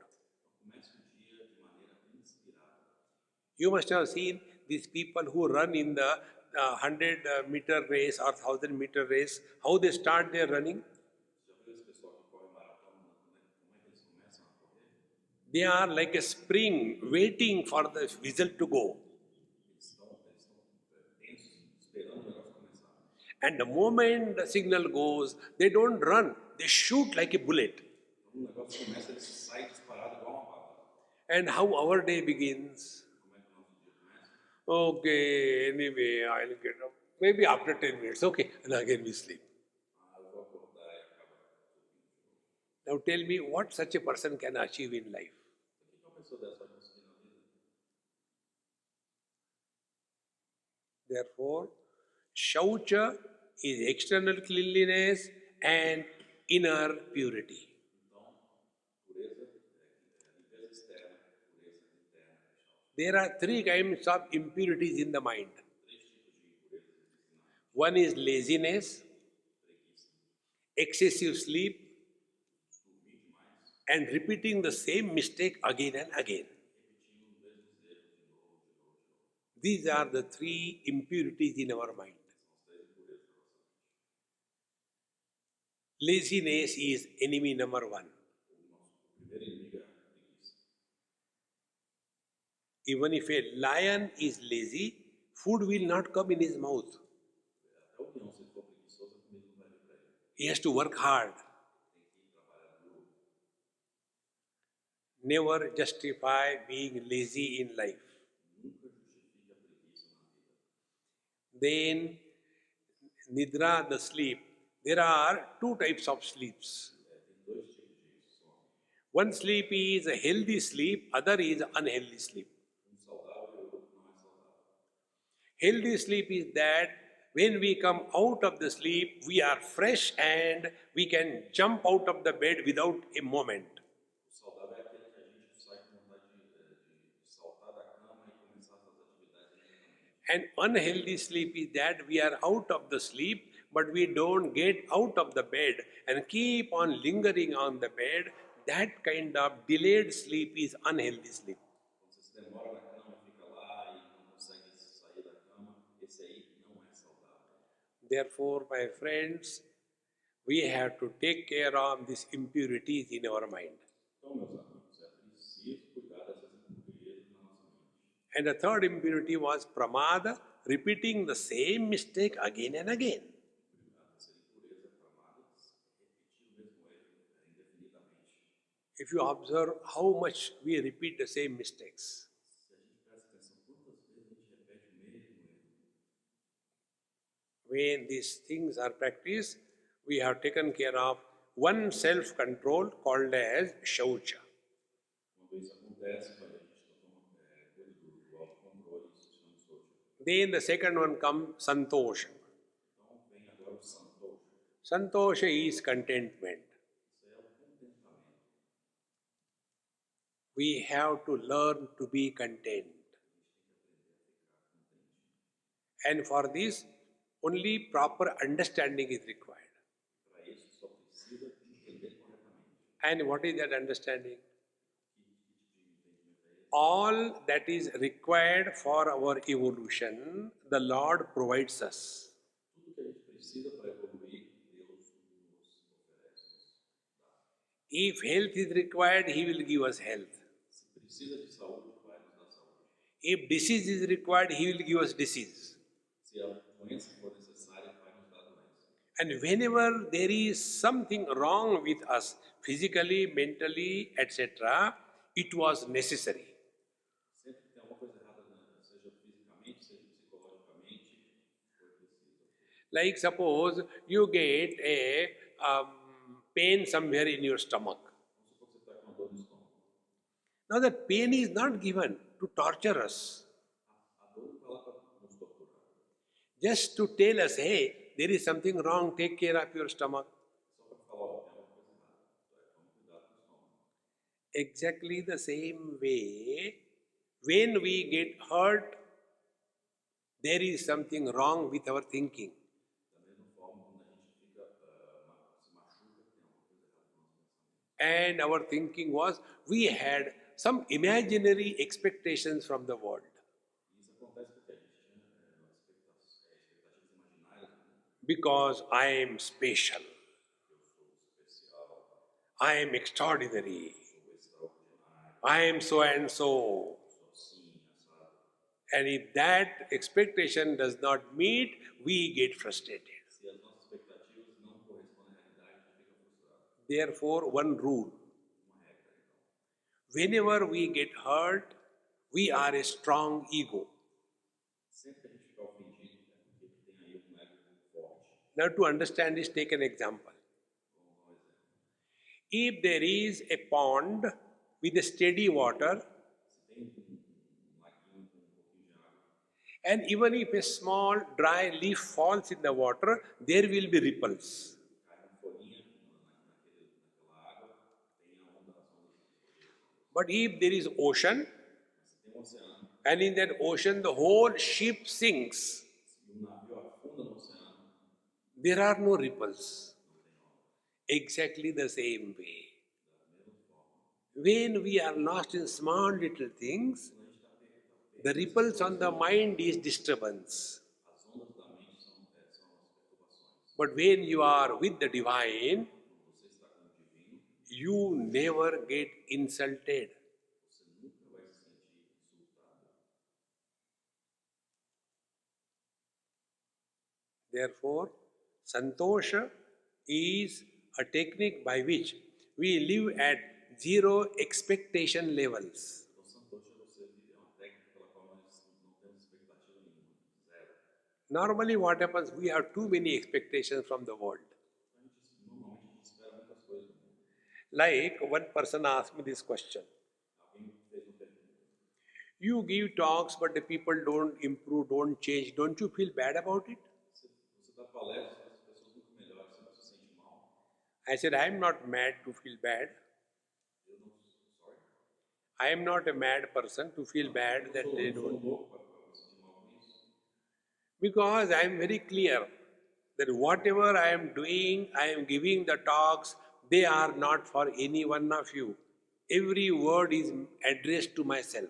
You must have seen these people who run in the 100-meter race or 1000-meter race, how they start their running. They are like a spring waiting for the whistle to go. And the moment the signal goes, they don't run, they shoot like a bullet. And how our day begins? Okay, anyway, I'll get up. Maybe after 10 minutes, okay, and again we sleep. Now tell me what such a person can achieve in life. Therefore, Shaucha is external cleanliness and inner purity. There are 3 kinds of impurities in the mind. One is laziness, excessive sleep, and repeating the same mistake again and again. These are the 3 impurities in our mind. Laziness is enemy number 1. Even if a lion is lazy, food will not come in his mouth. He has to work hard. Never justify being lazy in life. Then, Nidra, the sleep. There are 2 types of sleeps. One sleep is a healthy sleep, other is unhealthy sleep. Healthy sleep is that when we come out of the sleep, we are fresh and we can jump out of the bed without a moment. And unhealthy sleep is that we are out of the sleep, but we don't get out of the bed and keep on lingering on the bed. That kind of delayed sleep is unhealthy sleep. Therefore, my friends, we have to take care of these impurities in our mind. And the third impurity was pramada, repeating the same mistake again and again. If you observe how much we repeat the same mistakes, Se a gente presta atenção, quantas vezes a gente repete o mesmo erro? when these things are practiced, we have taken care of one self-control called as shaucha. Quando isso acontece, quando a gente cuida do autocontrole, isso se chama soja. Then the second one comes santosha. Então vem agora o santosha. Santosha is contentment. Isso é o contentamento. We have to learn to be content. And for this, only proper understanding is required. Para isso, só precisa entender corretamente. And what is that understanding? Que tipo de entendimento é esse? All that is required for our evolution, the Lord provides us. Tudo que a gente precisa para evoluir, Deus nos oferece. If health is required, He will give us health. Se precisa de saúde, vai nos dar saúde. If disease is required, He will give us disease. Se a doença for necessária, vai nos dar doença. And whenever there is something wrong with us, physically, mentally, etc., it was necessary. Sempre que tem alguma coisa errada, seja fisicamente, seja psicologicamente, foi preciso. Like suppose you get a pain somewhere in your stomach. Vamos supor que você está com uma dor no estômago. Now that pain is not given to torture us, A dor não está lá para nos torturar. just to tell us, hey, there is something wrong, take care of your stomach. Só para falar, ó, tem alguma coisa errada. Toma cuidado com o estômago. Exactly the same way, when we get hurt, there is something wrong with our thinking. Da mesma forma, quando a gente fica, se machuca, tem alguma coisa errada com o nosso pensamento. And our thinking was, we had some imaginary expectations from the world. E isso acontece porque a gente tinha expectativas imaginárias, né? Because I am special, Eu sou especial, I am extraordinary, sou extraordinário, I am so and so. sou assim, assado. And if that expectation does not meet, we get frustrated. Se as nossas expectativas não correspondem à realidade, a gente fica frustrado. Therefore, one rule. Uma regra, então. Whenever we get hurt, we are a strong ego. Sempre que a gente fica ofendido, é porque tem aí um ego forte. Now to understand this, take an example. Vamos dar um exemplo. If there is a pond with a steady water, Se tem um laguinho com um pouquinho de água, and even if a small dry leaf falls in the water, there will be ripples. cai uma folhinha naquela água, tem a onda, as ondas. But if there is ocean, Se tem um oceano, and in that ocean the whole ship sinks, se navio afunda no oceano, there are no ripples. não tem onda. Exactly the same way. Da mesma forma, When we are lost in small little things, quando a gente está perdido, the ripples on the mind is disturbance. as ondas da mente são as perturbações. But when you are with the divine, Quando você está com o divino, you never get insulted. você nunca vai se sentir insultado. Therefore, santosha is a technique by which we live at zero expectation levels. Então, santosha é uma técnica pela qual nós não temos expectativa nenhuma, zero. Normally, what happens? We have too many expectations from the world. Normalmente a gente espera muitas coisas do mundo. Like one person asked me this question. Alguém fez uma pergunta. You give talks, but the people don't improve, don't change. Don't you feel bad about it? Você dá palestras, as pessoas nunca melhoram, você não se sente mal. I said, I am not mad to feel bad. Eu não, sorry. I am not a mad person to feel bad that they Eu sou don't. louco para me sentir mal com isso. Because I am very clear that whatever I am doing, I am giving the talks, they are not for any one of you. Every word is addressed to myself.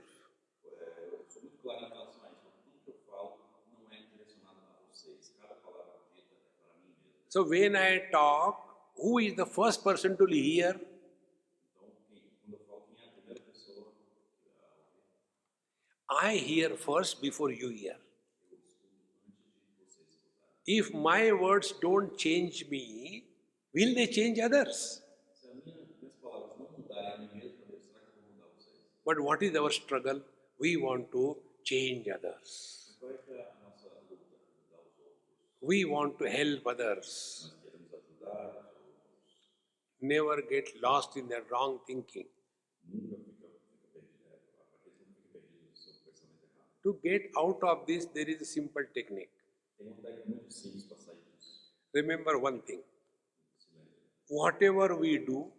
Eu sou muito claro em relação a isso. Tudo que eu falo não é direcionado a vocês. Cada palavra dita é para mim mesmo. So when I talk, who is the first person to hear? Então, quando eu falo, quem é a primeira pessoa a ouvir? I hear first before you hear. Eu escuto antes de vocês escutarem. If my words don't change me, will they change others? Se minhas palavras não mudarem a minha But what is our struggle? We want to change others. Qual é que é a nossa luta? Ajudar os outros. We want to help others. Nós queremos ajudar os outros. Never get lost in the wrong thinking. Nunca fica perdido. A questão não fica perdida no seu pensamento errado. To get out of this, there is a simple technique. Tem uma técnica muito simples para sair disso. Remember one thing. Se lembre. Whatever we do,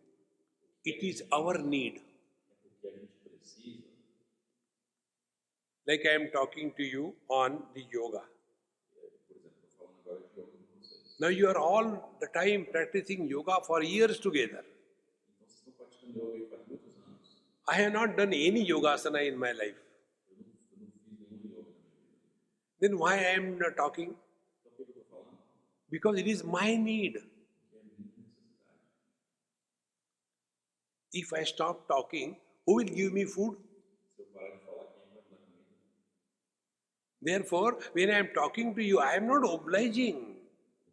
it is our need. É porque a gente precisa. Like I am talking to you on the yoga. Por exemplo, estou falando agora de yoga com vocês. Now you are all the time practicing yoga for years together. Então vocês estão praticando yoga faz muitos anos. I have not done any yogasana in my life. Eu não fiz nenhum yoga na minha vida. Then why I am not talking? Então por que eu estou falando? Because it is my need. Porque é a minha necessidade. If I stop talking, who will give me food? Se eu parar de falar, quem vai me dar comida? Therefore, when I am talking to you, I am not obliging.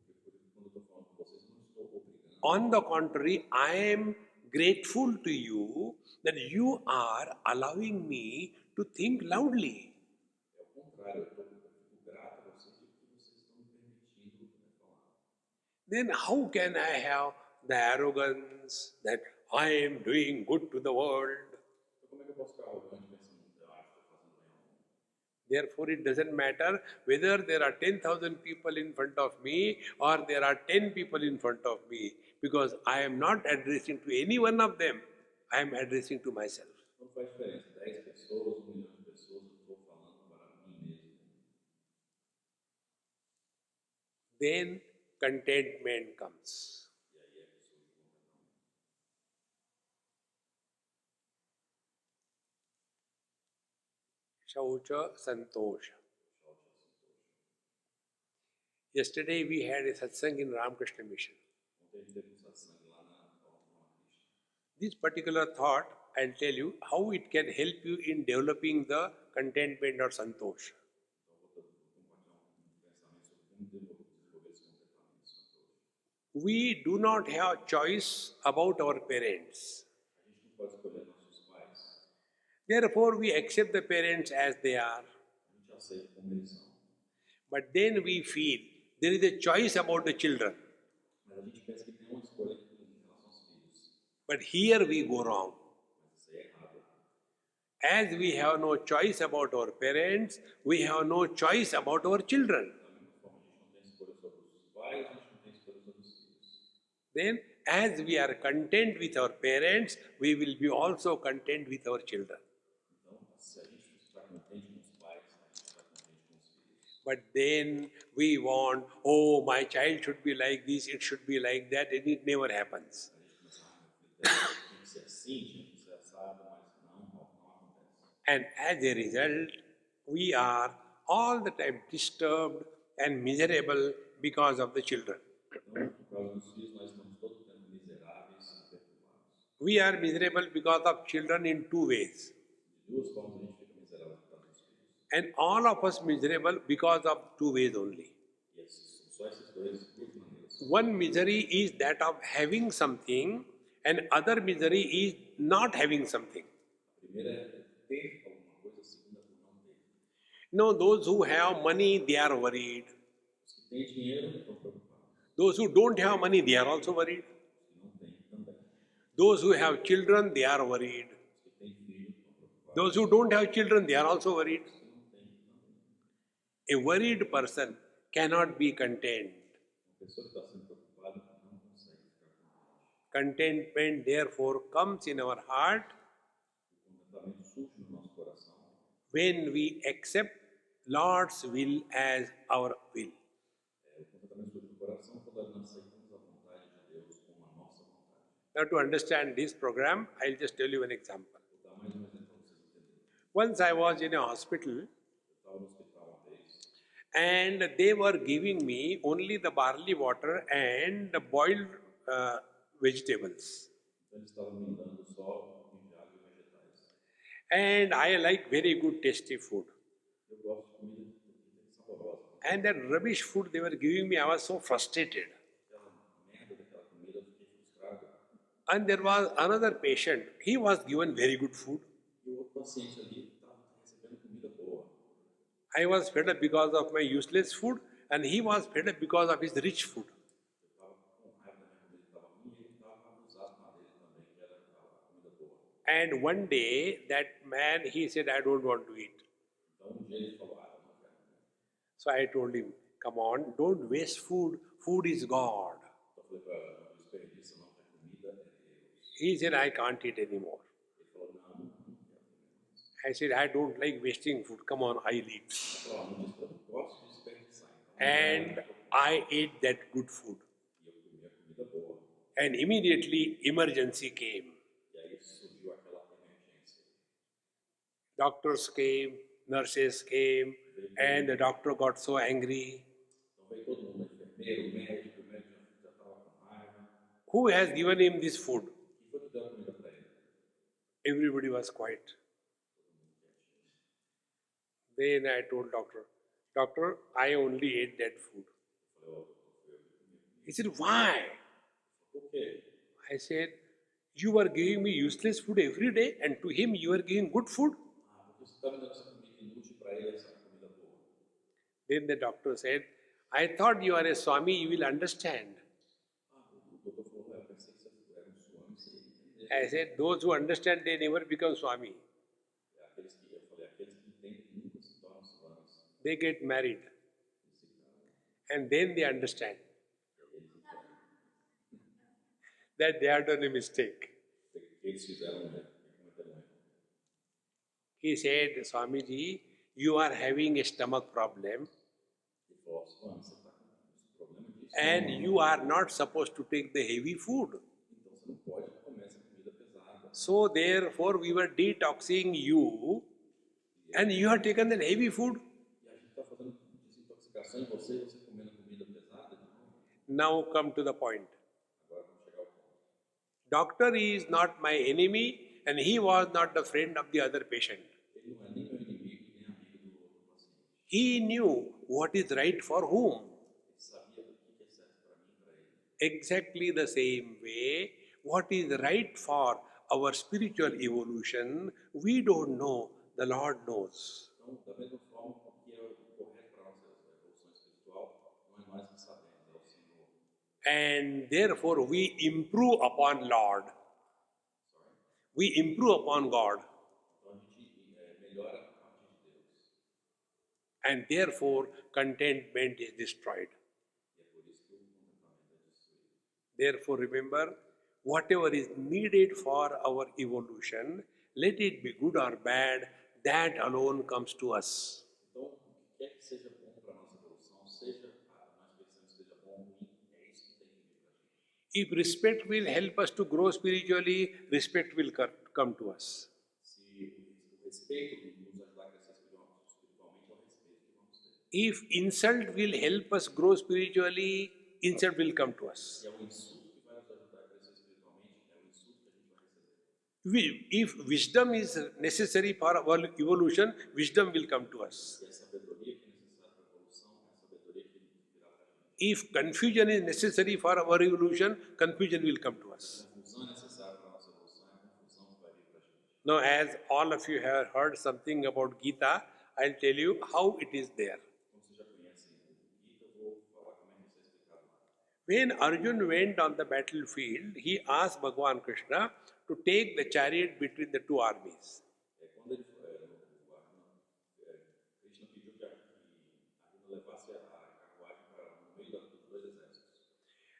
Porque quando eu estou falando com vocês, eu não estou obrigando. On the contrary, I am grateful to you that you are allowing me to think loudly. É o contrário, eu fico grato a vocês porque vocês estão me permitindo falar. Then how can I have the arrogance that I am doing good to the world? Então como é que eu posso ficar arrogante pensando que eu acho que estou fazendo bem ao mundo? Therefore, it doesn't matter whether there are 10,000 people in front of me or there are 10 people in front of me, because I am not addressing to any one of them, I am addressing to myself. Não faz diferença, 10 pessoas, 1 milhão de pessoas, eu estou falando para mim mesmo. Then contentment comes. E aí é que surge o contentamento. Shaucha Santosha. Yesterday we had a satsang in Ramakrishna Mission. Ontem a gente teve satsang lá na Krishna. This particular thought, I'll tell you how it can help you in developing the contentment or santosha. Então vou compartilhar pensamento sobre como desenvolver esse contentamento. We do not have choice about our parents. A gente não pode escolher nossos pais. Therefore, we accept the parents as they are. A gente aceita como eles são. But then we feel there is a choice about the children. Mas a gente pensa que tem uma escolha em relação aos filhos. But here we go wrong. Mas isso aí é errado. As we have no choice about our parents, we have no choice about our children. Da mesma forma, a gente não tem escolha sobre os pais, a gente não tem escolha sobre os filhos. Then, as we are content with our parents, we will be also content with our children. Então, se a gente está contente com os pais, a gente está contente com os filhos. But then we want, oh, my child should be like this, it should be like that, and it never happens. A gente começa a tinha que ser assim, tinha que ser assado, mas não acontece. And as a result, we are all the time disturbed and miserable because of the children. Então, por causa dos filhos, nós estamos todo o tempo miseráveis e perturbados. We are miserable because of children in two ways. De duas formas, a gente fica miserável por causa dos filhos. And all of us miserable because of two ways only. E são só essas duas maneiras. One misery is that of having something, and other misery is not having something. A primeira é ter alguma coisa, a segunda é por não ter. No, those who have money, they are worried. Os que têm dinheiro estão preocupados. Those who don't have money, they are also worried. Os que não têm também. Those who have children, they are worried. Os que têm filhos estão preocupados. Those who don't have children, they are also worried. Os que não têm também. A worried person cannot be content. Uma pessoa que está sendo preocupada não consegue ficar contente. Contentment, therefore, comes in our heart O contentamento surge no nosso coração when we accept Lord's will as our will. o contentamento surge no coração quando nós aceitamos a vontade de Deus como a nossa vontade. Now, to understand this program, I'll just tell you an example. Vou dar mais um exemplo para vocês entenderem. Once I was in a hospital Eu estava no hospital uma vez and they were giving me only the barley water and the boiled vegetables. então eles estavam me dando só milhares de vegetais. And I like very good tasty food. Eu gosto de comida saborosa. And that rubbish food they were giving me, I was so frustrated. Aquela merda daquela comida, eu fiquei frustrado. And there was another patient, he was given very good food. E E o outro paciente ali estava recebendo comida boa. I was fed up because of my useless food, and he was fed up because of his rich food. Eu estava com raiva da minha comida que estava ruim e ele estava abusado com a dele também, que era a comida boa. And one day, that man, he said, I don't want to eat. Então um dia ele falou, eu não quero comer. So I told him, come on, don't waste food. Food is God. Então eu falei para ele, não desperdiça não, que a comida é Deus. He said, I can't eat anymore. Ele falou, não quero comer mais. I said, I don't like wasting food. Come on, I'll eat. Ele falou, eu não gosto de desperdiçar. And I ate that good food. E eu comi a comida boa. And immediately emergency came. E aí surgiu aquela emergência. Doctors came, nurses came, and the doctor got so angry. Então veio todo mundo, enfermeiro, o médico já estava com raiva. Who has given him this food? E foi que deu a comida para ele. Everybody was quiet. Then I told doctor, I only ate that food. Eu falei, doutor, foi eu que comi. He said, why? Por quê? I said, you were giving me useless food every day, and to him you are giving good food. Porque você está me dando essa comida inútil para ele, essa comida boa. Then the doctor said, I thought you are a Swami, you will understand. O doutor falou, eu pensei que você era Swami, você ia entender. I said, those who understand, they never become Swami. Aqueles que entendem nunca se tornam Swamis. They get married, and then they understand that they have done a mistake. Eles fizeram cometeram erro. He said, Swamiji, you are having a stomach problem, Ele falou, Swami, você está com esse problema de and estômago. you are not supposed to take the heavy food. Então você não pode comer essa comida pesada. So therefore we were detoxing you, and you have taken the heavy food. E a gente está fazendo desintoxicação em você e você comendo comida pesada de novo. Now come to the point. Agora vamos chegar ao ponto. Doctor is not my enemy, and he was not the friend of the other patient. Ele não é nem meu inimigo nem amigo do outro paciente. He knew what is right for whom. Ele sabia o que é certo para mim e para ele. Exactly the same way, what is right for our spiritual evolution, we don't know, the Lord knows. Então, da mesma forma, o que é o correto para a nossa evolução espiritual, não é nós que sabemos, é o Senhor. And therefore we improve upon Lord. We improve upon God. Então a gente melhora a partir de Deus. And therefore contentment is destroyed. E é por isso que o contentamento é destruído. Therefore remember, whatever is needed for our evolution, let it be good or bad, that alone comes to us. Então, o que quer que seja bom para a nossa evolução, seja nós pensamos que seja bom ou ruim, é isso que tem que vir para a gente. If respect will help us to grow spiritually, respect will come to us. Se o respeito nos ajudar a crescer espiritualmente, é o respeito que vamos ter. If insult will help us grow spiritually, insult will come to us. E é o insulto que vai nos ajudar a crescer espiritualmente, é o insulto que a gente vai receber. If wisdom is necessary for our evolution, wisdom will come to us. E a sabedoria que é necessária para a evolução, é a sabedoria que virá para a gente. If confusion is necessary for our evolution, confusion will come to us. A confusão é necessária para a nossa evolução, é a confusão que vai vir para a gente. Now, as all of you have heard something about Gita, I'll tell you how it is there. Como vocês já conhecem o Gita, eu vou falar como é que isso é explicado lá. When Arjuna went on the battlefield, he asked Bhagavan Krishna to take the chariot between the two armies. Quando ele Krishna pediu que Arjuna levasse a carruagem para no meio dos dois exércitos.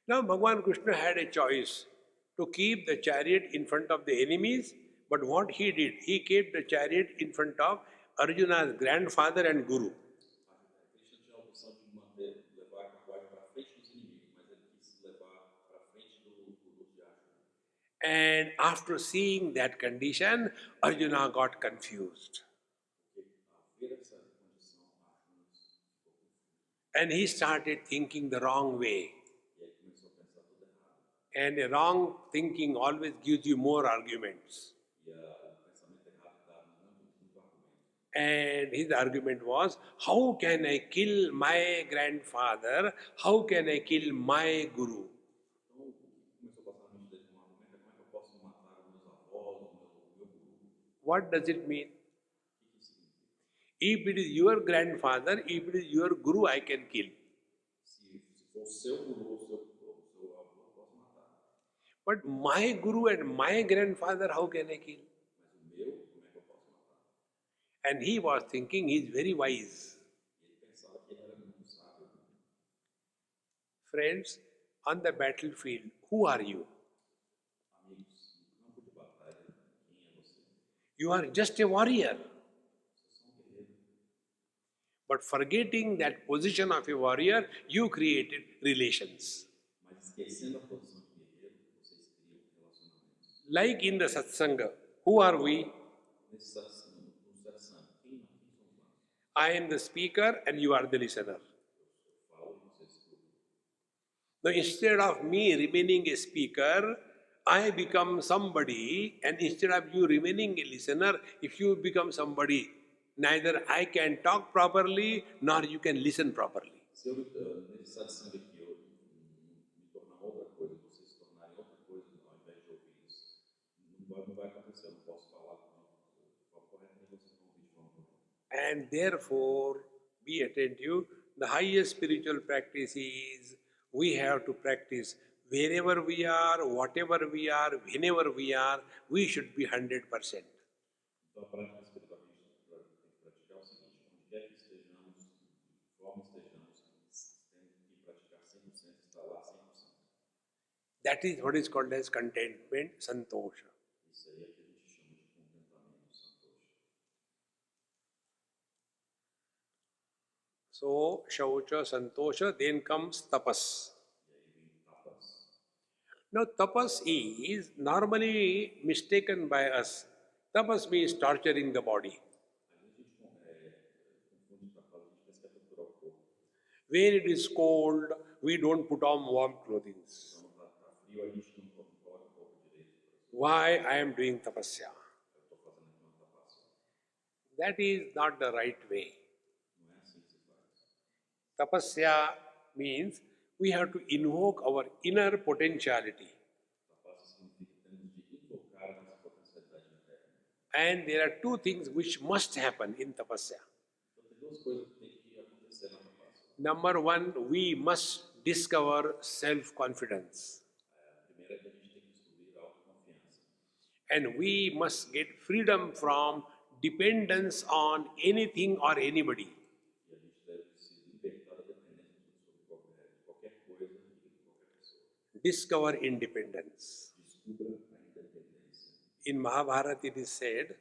Now, Bhagavan Krishna had a choice to keep the chariot in front of the enemies, but what he did, he kept the chariot in front of Arjuna's grandfather and guru. Krishna tinha a opção de levar a carruagem para frente dos inimigos, mas ele quis levar para frente do guru de Arjuna. And after seeing that condition, Arjuna got confused. Porque ao ver essa condição, Arjuna ficou confuso. And he started thinking the wrong way. E aí começou a pensar tudo errado. And a wrong thinking always gives you more arguments. E o pensamento errado dá muito argumento. And his argument was, how can I kill my grandfather? How can I kill my guru? Então, o que começou a passar na mente dele como argumento é como é que eu posso matar os meus avós, o meu guru? What does it mean? If it is your grandfather, if it is your guru, I can kill. Se for o seu guru ou seu avô, eu posso matar. But my guru and my grandfather, how can I kill? Mas o meu, como é que eu posso matar? And he was thinking he is very wise. E ele pensava que ele era muito sábio. Friends, on the battlefield, who are you? Amigos, no campo de batalha, quem é você? You are just a warrior. Você é só guerreiro. But forgetting that position of a warrior, you created relations. Mas esquecendo a posição de guerreiro, vocês criam relacionamentos. Like in the satsanga, who are we? Nesse satsang, no satsang, quem somos nós? I am the speaker and you are the listener. Eu falo e vocês escutam. Now instead of me remaining a speaker, I become somebody, and instead of you remaining a listener, if you become somebody, neither I can talk properly nor you can listen properly. Se eu, nesse satsang aqui, eu me tornar outra coisa, vocês se tornarem outra coisa ao invés de ouvir isso, não vai acontecer, eu não posso falar de forma correta, nem vocês vão ouvir de forma correta. And therefore, be attentive, the highest spiritual practice is we have to practice wherever we are, whatever we are, whenever we are, we should be 100%. Então, a prática espiritual que a gente tem que praticar é o seguinte: onde quer que estejamos, de forma estejamos, temos que praticar 100%, estar lá 100%. That is what is called as contentment, santosha. Isso aí é que a gente chama de contentamento, santosha. So, shaucha, santosha, then comes tapas. E aí vem tapas. Now, tapas is normally mistaken by us. Tapas means torturing the body. Aí a gente confunde tapas, a gente pensa que é torturar o corpo. When it is cold, we don't put on warm clothing. Quando está frio, a gente não coloca o corpo direito. Why I am doing tapasya? Eu estou fazendo aqui uma tapas. That is not the right way. Não é assim que se faz. Tapasya means we have to invoke our inner potentiality. Tapas significa que temos de invocar a nossa potencialidade interna. And there are two things which must happen in tapasya. Então, tem duas coisas que tem que acontecer na tapas. Number one, we must discover self-confidence. A primeira é que a gente tem que descobrir a autoconfiança. And we must get freedom from dependence on anything or anybody. E a gente deve se libertar da dependência sobre qualquer coisa e de qualquer pessoa. Discover independence. Descubra a independência. In Mahabharata it is said,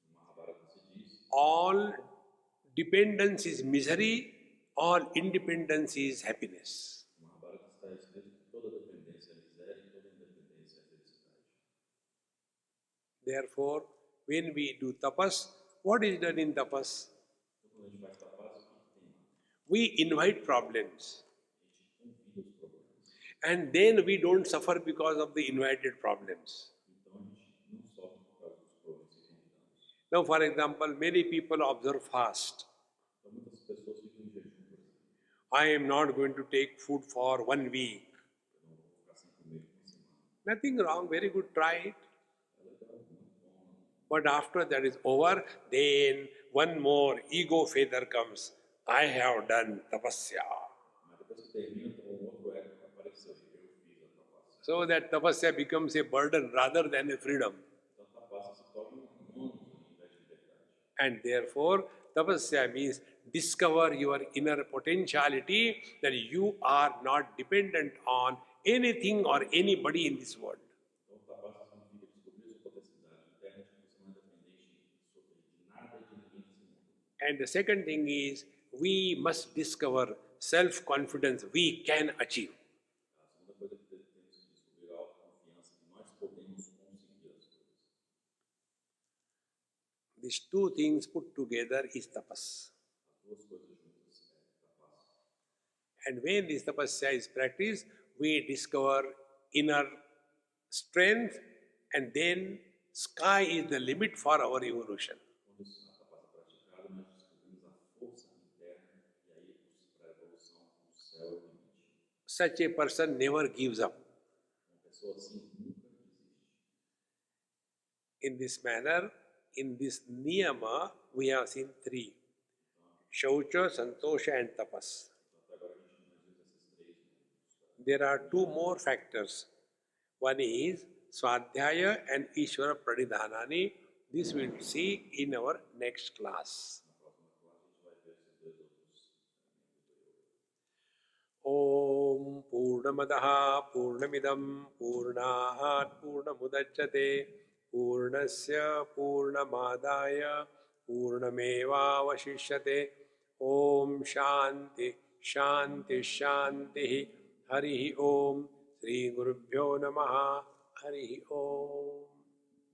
No Mahabharata se diz: all dependence is misery, all independence is happiness. no Mahabharata está escrito que toda dependência é miséria e toda independência é felicidade. Therefore, when we do tapas, what is done in tapas? Então, quando a gente faz tapas, o que tem lá? We invite problems. A gente convida os problemas. And then we don't suffer because of the invited problems. Então, a gente não sofre por causa dos problemas que convidamos. Now, for example, many people observe fast. Então, muitas pessoas ficam em jejum, por exemplo. I am not going to take food for 1 week. Eu não vou ficar sem comer por uma semana. Nothing wrong, very good, try it. É legal, muito bom. But after that is over, then one more ego feather comes. I have done tapasya. Mas depois que termina, então, um outro ego que apareceu e eu fiz a tapas. So that tapasya becomes a burden rather than a freedom. Então, a tapas se torna ônus em vez de liberdade. And therefore, tapasya means discover your inner potentiality, that you are not dependent on anything or anybody in this world. Então, tapas significa descobrir sua potencialidade interna de que você não é dependente de nada e de ninguém nesse mundo. And the second thing is, we must discover self-confidence we can achieve. A segunda coisa que temos que descobrir é a autoconfiança que nós podemos conseguir as coisas. These two things put together is tapas. As duas coisas juntas é tapas. And when this tapasya is practiced, we discover inner strength, and then sky is the limit for our evolution. Quando a tapas é praticada, nós descobrimos a força interna e aí, para a evolução, o céu é o limite. Such a person never gives up. Uma pessoa assim nunca desiste. In this manner, in this niyama we have seen three: Shaucha, Santosha, and Tapas. There are two more factors. One is Swadhyaya and Ishvara Pranidhanani. This we will see in our next class. Om Purnamadaha Purnamidam Purnahat Purnamudachyate Purnasya Purnamadaya Purnameva Vashishyate. Om Shanti Shanti Shanti. Harihi Om. Sri Gurubhyo Namaha. Harihi Om.